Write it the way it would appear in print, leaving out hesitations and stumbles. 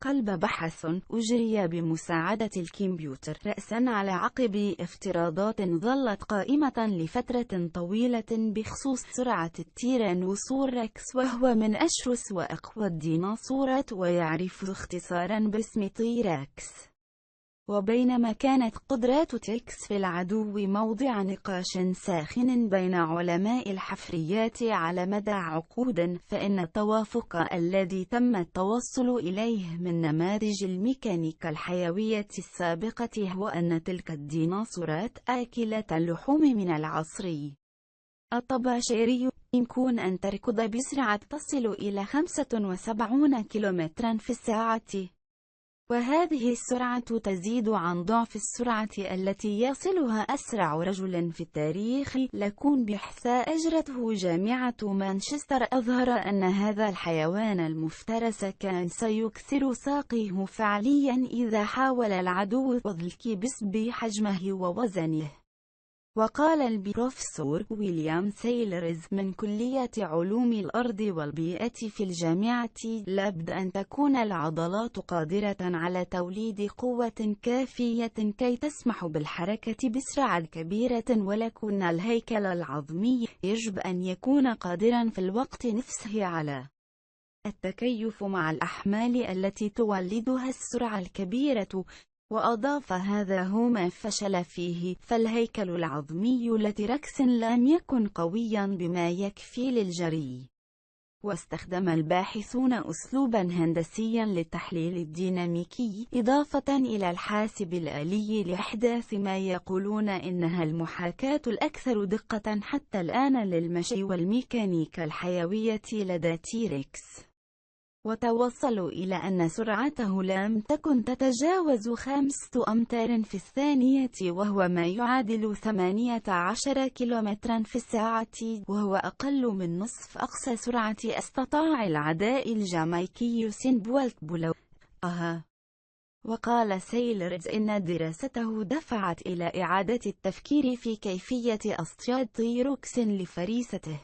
قلب بحث أجري بمساعدة الكمبيوتر رأسا على عقب افتراضات ظلت قائمة لفترة طويلة بخصوص سرعة التيرانوسوركس، وهو من أشرس وأقوى الديناصورات ويعرف اختصارا باسم تيراكس. وبينما كانت قدرات تيكس في العدو موضع نقاش ساخن بين علماء الحفريات على مدى عقود، فإن التوافق الذي تم التوصل إليه من نماذج الميكانيكا الحيوية السابقة هو أن تلك الديناصورات آكلة اللحوم من العصر الطباشيري يمكن أن تركض بسرعة تصل إلى 75 كيلومترا في الساعة، وهذه السرعة تزيد عن ضعف السرعة التي يصلها أسرع رجل في التاريخ. لكن بإحصاء أجرته جامعة مانشستر أظهر أن هذا الحيوان المفترس كان سيكسر ساقيه فعليا إذا حاول العدو الكبس بحجمه ووزنه. وقال البروفيسور ويليام سيلرز من كلية علوم الأرض والبيئة في الجامعة: لابد أن تكون العضلات قادرة على توليد قوة كافية كي تسمح بالحركة بسرعة كبيرة، ولكن الهيكل العظمي يجب أن يكون قادرا في الوقت نفسه على التكيف مع الأحمال التي تولدها السرعة الكبيرة. وأضاف: هذا هو ما فشل فيه، فالهيكل العظمي لتيراكس لم يكن قويا بما يكفي للجري. واستخدم الباحثون أسلوبا هندسيا للتحليل الديناميكي إضافة إلى الحاسب الآلي لإحداث ما يقولون إنها المحاكاة الأكثر دقة حتى الآن للمشي والميكانيكا الحيوية لدى تيركس. وتوصلوا إلى أن سرعته لم تكن تتجاوز 5 أمتار في الثانية، وهو ما يعادل 18 كيلومترا في الساعة، وهو أقل من نصف أقصى سرعة استطاع العداء الجامايكي يوسين بولت بلوغها. وقال سيلرز إن دراسته دفعت إلى إعادة التفكير في كيفية اصطياد تيراكس لفريسته.